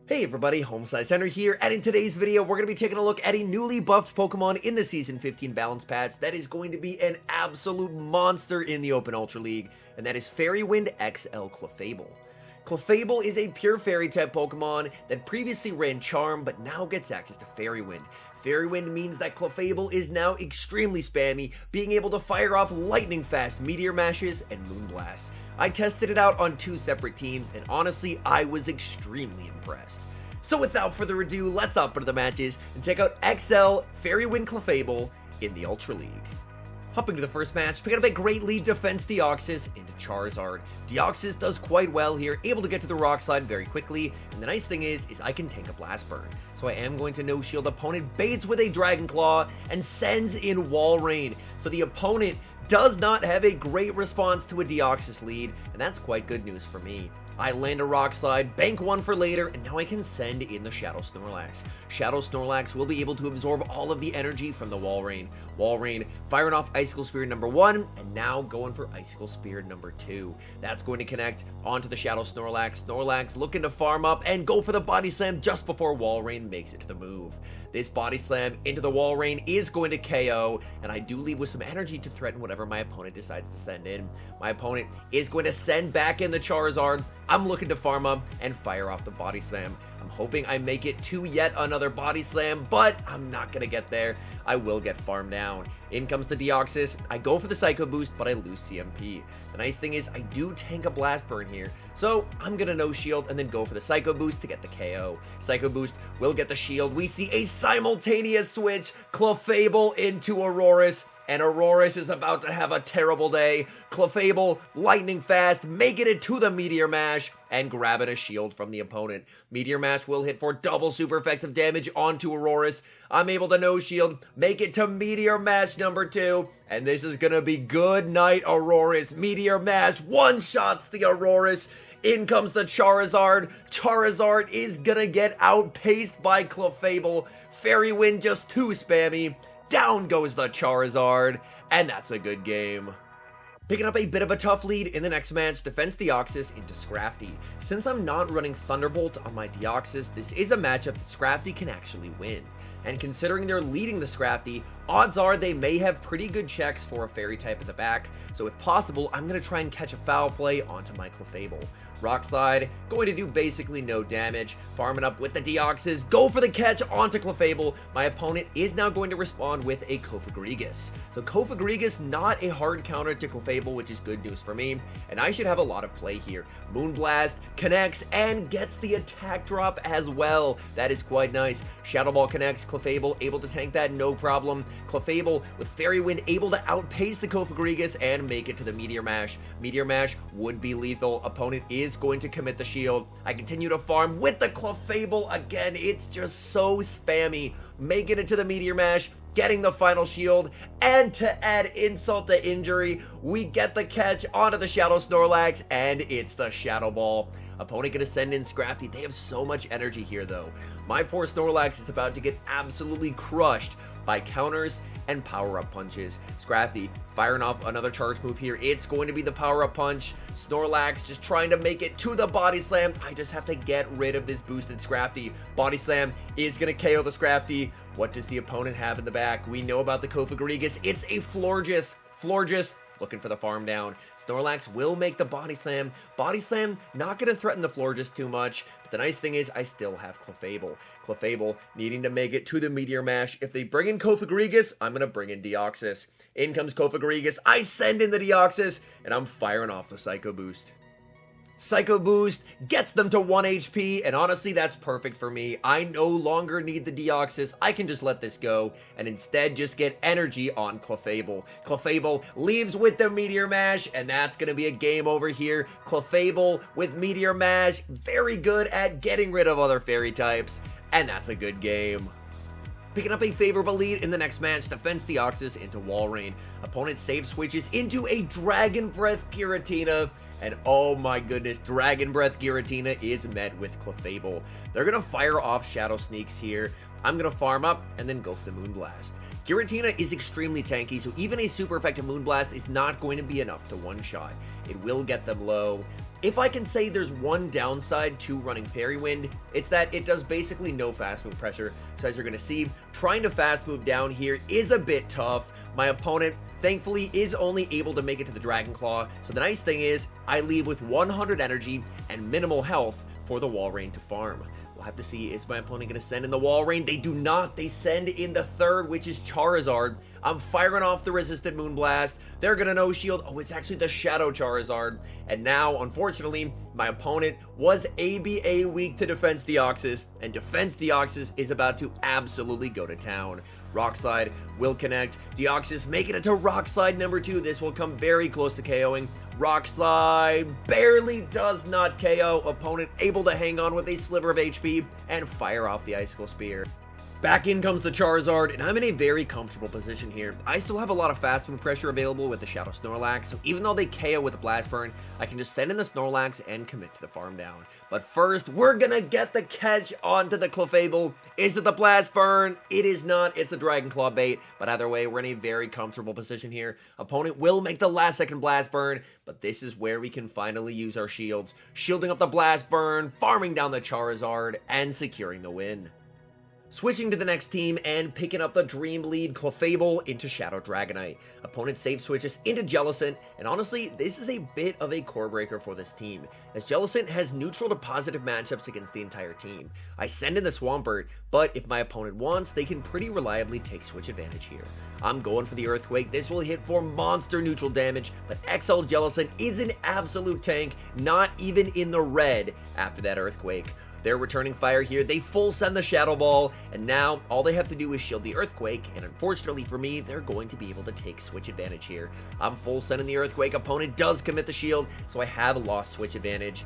Hey everybody, HomeSliceHenry here, and in today's video, we're going to be taking a look at a newly buffed Pokemon in the Season 15 balance patch that is going to be an absolute monster in the Open Ultra League, and that is Fairy Wind XL Clefable. Clefable is a pure Fairy type Pokemon that previously ran Charm, but now gets access to Fairy Wind. Fairy Wind means that Clefable is now extremely spammy, being able to fire off lightning fast Meteor Mashes and Moon Blasts. I tested it out on 2 separate teams, and honestly, I was extremely impressed. So without further ado, let's hop into the matches and check out XL Fairy Wind Clefable in the Ultra League. Hopping to the first match, picking up a great lead defense Deoxys into Charizard. Deoxys does quite well here, able to get to the rock slide very quickly, and the nice thing is I can tank a Blast Burn. So I am going to no-shield opponent, baits with a Dragon Claw, and sends in Wall Rain. So the opponent does not have a great response to a Deoxys lead, and that's quite good news for me. I land a Rock Slide, bank one for later, and now I can send in the Shadow Snorlax. Shadow Snorlax will be able to absorb all of the energy from the Wall Rain. Wall Rain firing off Icicle Spear number 1, and now going for Icicle Spear number 2. That's going to connect onto the Shadow Snorlax. Snorlax looking to farm up and go for the Body Slam just before Wall Rain makes it to the move. This Body Slam into the Wall Rain is going to KO, and I do leave with some energy to threaten whatever my opponent decides to send in. My opponent is going to send back in the Charizard. I'm looking to farm up and fire off the Body Slam. I'm hoping I make it to yet another Body Slam, but I'm not going to get there. I will get farmed down. In comes the Deoxys. I go for the Psycho Boost, but I lose CMP. The nice thing is I do tank a Blast Burn here, so I'm going to no shield and then go for the Psycho Boost to get the KO. Psycho Boost will get the shield. We see a simultaneous switch, Clefable into Aurorus. And Aurorus is about to have a terrible day. Clefable, lightning fast, making it to the Meteor Mash, and grabbing a shield from the opponent. Meteor Mash will hit for double super effective damage onto Aurorus. I'm able to no shield, make it to Meteor Mash number 2, and this is gonna be good night, Aurorus. Meteor Mash one-shots the Aurorus. In comes the Charizard. Charizard is gonna get outpaced by Clefable. Fairy Wind just too spammy. Down goes the Charizard, and that's a good game. Picking up a bit of a tough lead in the next match, Defense Deoxys into Scrafty. Since I'm not running Thunderbolt on my Deoxys, this is a matchup that Scrafty can actually win. And considering they're leading the Scrafty, odds are they may have pretty good checks for a Fairy type in the back, so if possible, I'm going to try and catch a foul play onto my Clefable. Rock Slide, going to do basically no damage, farming up with the Deoxys, go for the catch onto Clefable. My opponent is now going to respond with a Cofagrigus. So Cofagrigus, not a hard counter to Clefable, which is good news for me, and I should have a lot of play here. Moonblast connects and gets the attack drop as well. That is quite nice. Shadow Ball connects, Clefable able to tank that, no problem. Clefable with Fairy Wind able to outpace the Cofagrigus and make it to the Meteor Mash. Meteor Mash would be lethal. Opponent is going to commit the shield. I continue to farm with the Clefable again. It's just so spammy. Making it to the Meteor Mash, getting the final shield, and to add insult to injury, we get the catch onto the Shadow Snorlax, and it's the Shadow Ball. Opponent gonna send in Scrafty. They have so much energy here though. My poor Snorlax is about to get absolutely crushed by counters and power-up punches. Scrafty firing off another charge move here. It's going to be the power-up punch. Snorlax just trying to make it to the Body Slam. I just have to get rid of this boosted Scrafty. Body Slam is going to KO the Scrafty. What does the opponent have in the back? We know about the Cofagrigus. It's a Florges. Florges looking for the farm down. Snorlax will make the Body Slam. Body Slam not going to threaten the Florges too much, but the nice thing is I still have Clefable. Clefable needing to make it to the Meteor Mash. If they bring in Cofagrigus, I'm going to bring in Deoxys. In comes Cofagrigus. I send in the Deoxys, and I'm firing off the Psycho Boost. Psycho Boost gets them to 1 HP, and honestly, that's perfect for me. I no longer need the Deoxys. I can just let this go, and instead just get energy on Clefable. Clefable leaves with the Meteor Mash, and that's going to be a game over here. Clefable with Meteor Mash, very good at getting rid of other Fairy types, and that's a good game. Picking up a favorable lead in the next match, Defense Deoxys into Wall Rain. Opponent save switches into a Dragon Breath Giratina. And oh my goodness, Dragon Breath Giratina is met with Clefable. They're going to fire off Shadow Sneaks here. I'm going to farm up and then go for the Moonblast. Giratina is extremely tanky, so even a super effective Moonblast is not going to be enough to one-shot. It will get them low. If I can say there's one downside to running Fairy Wind, it's that it does basically no fast move pressure. So as you're going to see, trying to fast move down here is a bit tough. My opponent, thankfully, is only able to make it to the Dragon Claw. So the nice thing is, I leave with 100 energy and minimal health for the Walrein to farm. We'll have to see, is my opponent going to send in the Walrein? They do not. They send in the third, which is Charizard. I'm firing off the resisted Moonblast. They're going to no shield. Oh, it's actually the Shadow Charizard. And now, unfortunately, my opponent was ABA weak to Defense Deoxys, and Defense Deoxys is about to absolutely go to town. Rock Slide will connect. Deoxys making it to Rock Slide number 2. This will come very close to KOing. Rock Slide barely does not KO. Opponent able to hang on with a sliver of HP and fire off the Icicle Spear. Back in comes the Charizard, and I'm in a very comfortable position here. I still have a lot of fast move pressure available with the Shadow Snorlax, so even though they KO with the Blast Burn, I can just send in the Snorlax and commit to the farm down. But first, we're gonna get the catch onto the Clefable. Is it the Blast Burn? It is not. It's a Dragon Claw bait, but either way, we're in a very comfortable position here. Opponent will make the last second Blast Burn, but this is where we can finally use our shields. Shielding up the Blast Burn, farming down the Charizard, and securing the win. Switching to the next team and picking up the Dream Lead Clefable into Shadow Dragonite. Opponent save switches into Jellicent, and honestly, this is a bit of a core breaker for this team, as Jellicent has neutral to positive matchups against the entire team. I send in the Swampert, but if my opponent wants, they can pretty reliably take switch advantage here. I'm going for the Earthquake. This will hit for monster neutral damage, but XL Jellicent is an absolute tank, not even in the red after that Earthquake. They're returning fire here. They full send the Shadow Ball, and now all they have to do is shield the Earthquake, and unfortunately for me, they're going to be able to take switch advantage here. I'm full sending the Earthquake. Opponent does commit the shield, so I have lost switch advantage.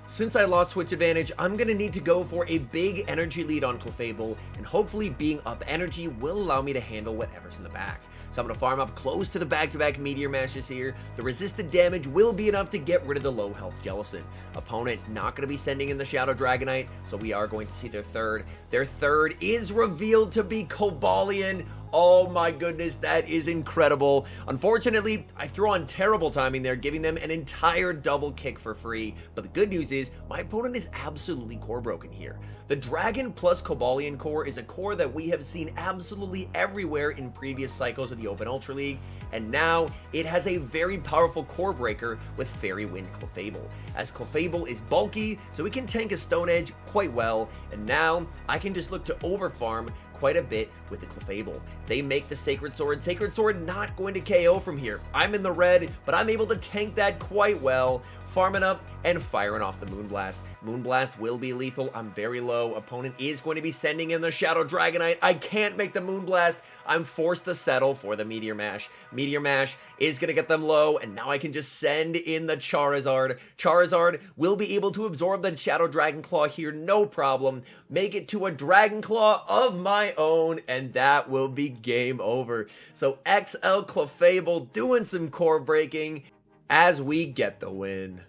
Since I lost switch advantage, I'm going to need to go for a big energy lead on Clefable, and hopefully being up energy will allow me to handle whatever's in the back. So I'm going to farm up close to the back-to-back Meteor Mashes here. The resisted damage will be enough to get rid of the low health Jellicent. Opponent not going to be sending in the Shadow Dragonite, so we are going to see their third. Their third is revealed to be Cobalion. Oh my goodness, that is incredible. Unfortunately, I threw on terrible timing there, giving them an entire double kick for free. But the good news is, my opponent is absolutely core broken here. The Dragon plus Cobalion core is a core that we have seen absolutely everywhere in previous cycles of the Open Ultra League, and now it has a very powerful core breaker with Fairy Wind Clefable, as Clefable is bulky, so it can tank a Stone Edge quite well, and now I can just look to overfarm quite a bit with the Clefable. They make the Sacred Sword. Sacred Sword not going to KO from here. I'm in the red, but I'm able to tank that quite well, farming up and firing off the Moonblast. Moonblast will be lethal. I'm very low. Opponent is going to be sending in the Shadow Dragonite. I can't make the Moonblast. I'm forced to settle for the Meteor Mash. Meteor Mash is going to get them low, and now I can just send in the Charizard. Charizard will be able to absorb the Shadow Dragon Claw here, no problem. Make it to a Dragon Claw of my own, and that will be game over. So XL Clefable doing some core breaking as we get the win.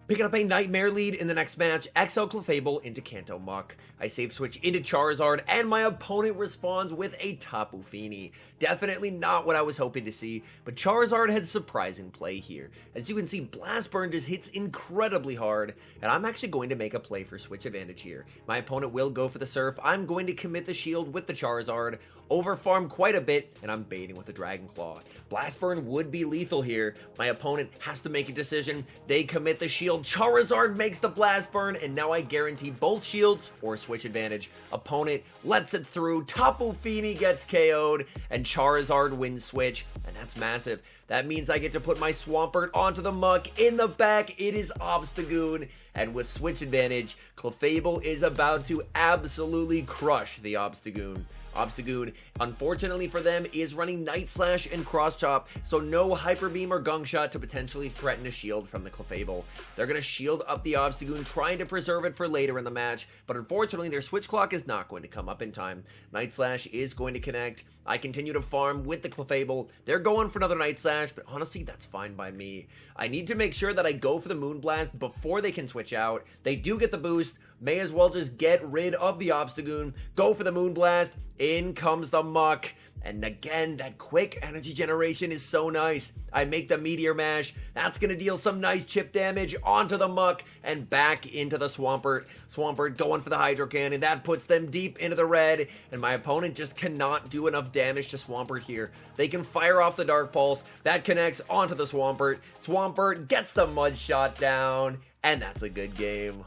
Picking up a Nightmare lead in the next match, XL Clefable into Kanto Muck. I save switch into Charizard, and my opponent responds with a Tapu Fini. Definitely not what I was hoping to see, but Charizard had surprising play here. As you can see, Blast Burn just hits incredibly hard, and I'm actually going to make a play for switch advantage here. My opponent will go for the Surf. I'm going to commit the shield with the Charizard, overfarm quite a bit, and I'm baiting with a Dragon Claw. Blast Burn would be lethal here. My opponent has to make a decision. They commit the shield. Charizard makes the Blast Burn, and now I guarantee both shields or switch advantage. Opponent lets it through. Tapu Fini gets KO'd, and Charizard wins switch, and that's massive. That means I get to put my Swampert onto the Muck. In the back, it is Obstagoon, and with switch advantage, Clefable is about to absolutely crush the Obstagoon. Obstagoon, unfortunately for them, is running Night Slash and Cross Chop, so no Hyper Beam or Gunk Shot to potentially threaten a shield from the Clefable. They're going to shield up the Obstagoon, trying to preserve it for later in the match, but unfortunately their switch clock is not going to come up in time. Night Slash is going to connect. I continue to farm with the Clefable. They're going for another Night Slash, but honestly, that's fine by me. I need to make sure that I go for the Moonblast before they can switch out. They do get the boost. May as well just get rid of the Obstagoon. Go for the Moonblast. In comes the Muck. And again, that quick energy generation is so nice. I make the Meteor Mash. That's going to deal some nice chip damage onto the Muck and back into the Swampert. Swampert going for the Hydro Cannon. That puts them deep into the red. And my opponent just cannot do enough damage to Swampert here. They can fire off the Dark Pulse. That connects onto the Swampert. Swampert gets the Mud Shot down. And that's a good game.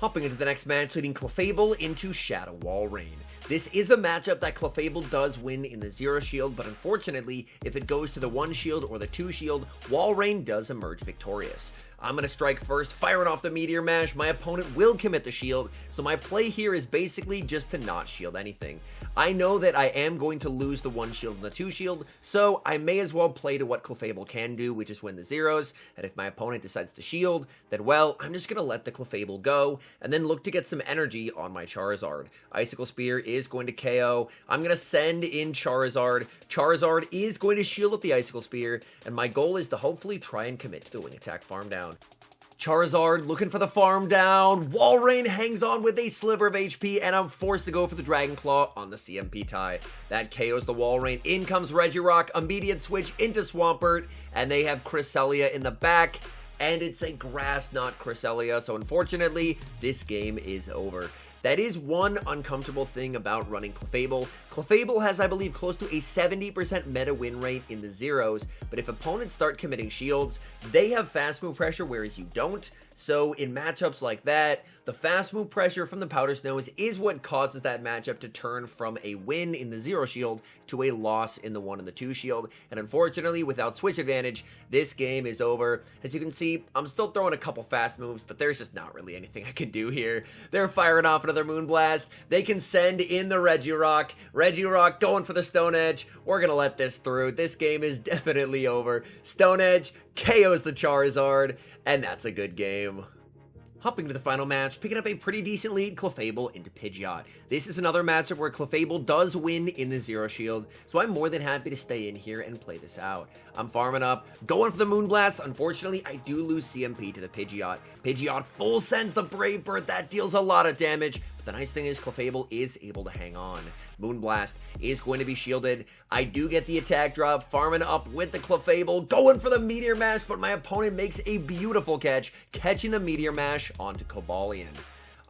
Hopping into the next match, leading Clefable into Shadow Wall Rain. This is a matchup that Clefable does win in the 0 shield, but unfortunately, if it goes to the 1 shield or the 2 shield, Wall Rain does emerge victorious. I'm going to strike first, firing off the Meteor Mash. My opponent will commit the shield, so my play here is basically just to not shield anything. I know that I am going to lose the 1 shield and the 2 shield, so I may as well play to what Clefable can do, which is win the 0s, and if my opponent decides to shield, then well, I'm just going to let the Clefable go, and then look to get some energy on my Charizard. Icicle Spear is going to KO. I'm going to send in Charizard. Charizard is going to shield up the Icicle Spear, and my goal is to hopefully try and commit to the Wing Attack farm down. Charizard looking for the farm down. Wall Rain hangs on with a sliver of HP, and I'm forced to go for the Dragon Claw on the CMP tie. That KOs the Wall Rain. In comes Regirock. Immediate switch into Swampert, and they have Cresselia in the back, and it's a Grass, not Cresselia, so unfortunately, this game is over. That is one uncomfortable thing about running Clefable. Clefable has, I believe, close to a 70% meta win rate in the 0s, but if opponents start committing shields, they have fast move pressure, whereas you don't. So in matchups like that, the fast move pressure from the Powder Snows is what causes that matchup to turn from a win in the 0 shield to a loss in the 1 and the 2 shield. And unfortunately, without switch advantage, this game is over. As you can see, I'm still throwing a couple fast moves, but there's just not really anything I can do here. They're firing off another Moonblast. They can send in the Regirock. Regirock going for the Stone Edge. We're going to let this through. This game is definitely over. Stone Edge KOs the Charizard, and that's a good game. Hopping to the final match, picking up a pretty decent lead, Clefable into Pidgeot. This is another matchup where Clefable does win in the 0 shield, so I'm more than happy to stay in here and play this out. I'm farming up, going for the Moonblast. Unfortunately, I do lose CMP to the Pidgeot. Pidgeot full sends the Brave Bird. That deals a lot of damage. But the nice thing is Clefable is able to hang on. Moonblast is going to be shielded. I do get the attack drop, farming up with the Clefable, going for the Meteor Mash, but my opponent makes a beautiful catch, catching the Meteor Mash onto Cobalion.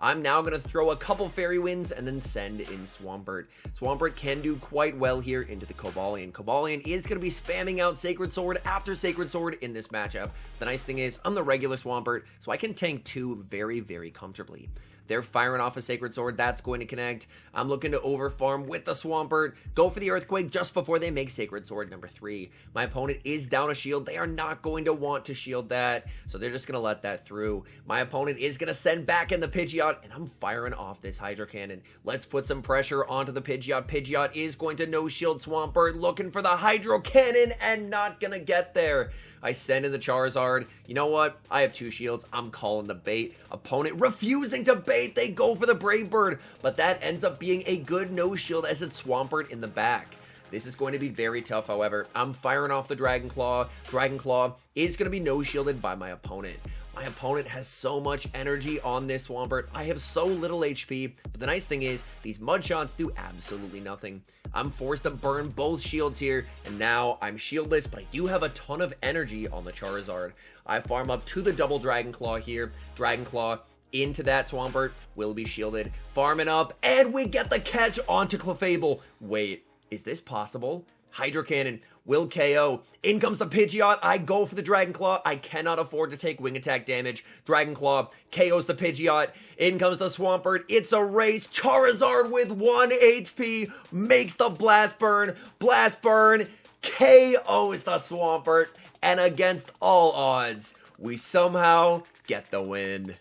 I'm now going to throw a couple Fairy Winds and then send in Swampert. Swampert can do quite well here into the Cobalion. Cobalion is going to be spamming out Sacred Sword after Sacred Sword in this matchup. The nice thing is I'm the regular Swampert, so I can tank 2 very, very comfortably. They're firing off a Sacred Sword. That's going to connect. I'm looking to overfarm with the Swampert. Go for the Earthquake just before they make Sacred Sword number 3. My opponent is down a shield. They are not going to want to shield that, so they're just going to let that through. My opponent is going to send back in the Pidgeot, and I'm firing off this Hydro Cannon. Let's put some pressure onto the Pidgeot. Pidgeot is going to no-shield Swampert, looking for the Hydro Cannon, and not going to get there. I send in the Charizard. You know what? I have 2 shields. I'm calling the bait. Opponent refusing to bait. They go for the Brave Bird, but that ends up being a good no shield as it's Swampert in the back. This is going to be very tough, however. I'm firing off the Dragon Claw. Dragon Claw is going to be no-shielded by my opponent. My opponent has so much energy on this Swampert. I have so little HP, but the nice thing is these Mud Shots do absolutely nothing. I'm forced to burn both shields here, and now I'm shieldless, but I do have a ton of energy on the Charizard. I farm up to the double Dragon Claw here. Dragon Claw into that Swampert will be shielded. Farming up, and we get the catch onto Clefable. Wait, is this possible? Hydro Cannon will KO. In comes the Pidgeot. I go for the Dragon Claw. I cannot afford to take Wing Attack damage. Dragon Claw KOs the Pidgeot. In comes the Swampert. It's a race. Charizard with 1 HP makes the Blast Burn. Blast Burn KOs the Swampert. And against all odds, we somehow get the win.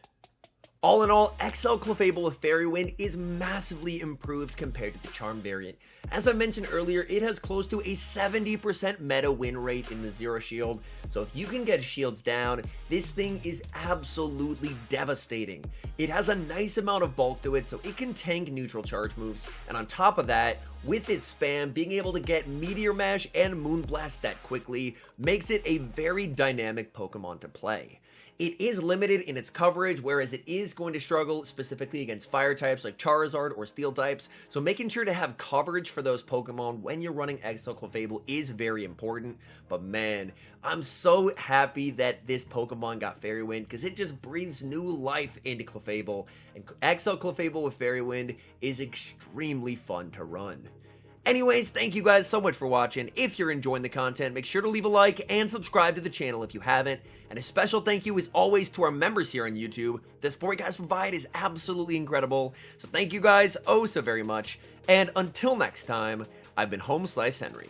All in all, XL Clefable with Fairy Wind is massively improved compared to the Charm variant. As I mentioned earlier, it has close to a 70% meta win rate in the 0 shield, so if you can get shields down, this thing is absolutely devastating. It has a nice amount of bulk to it, so it can tank neutral charge moves, and on top of that, with its spam, being able to get Meteor Mash and Moonblast that quickly makes it a very dynamic Pokemon to play. it is limited in its coverage, whereas it is going to struggle specifically against fire types like Charizard or steel types. So making sure to have coverage for those Pokemon when you're running XL Clefable is very important. But man, I'm so happy that this Pokemon got Fairy Wind because it just breathes new life into Clefable. And XL Clefable with Fairy Wind is extremely fun to run. Anyways, thank you guys so much for watching. If you're enjoying the content, make sure to leave a like and subscribe to the channel if you haven't. And a special thank you as always to our members here on YouTube. The support you guys provide is absolutely incredible. So thank you guys oh so very much. And until next time, I've been HomeSliceHenry.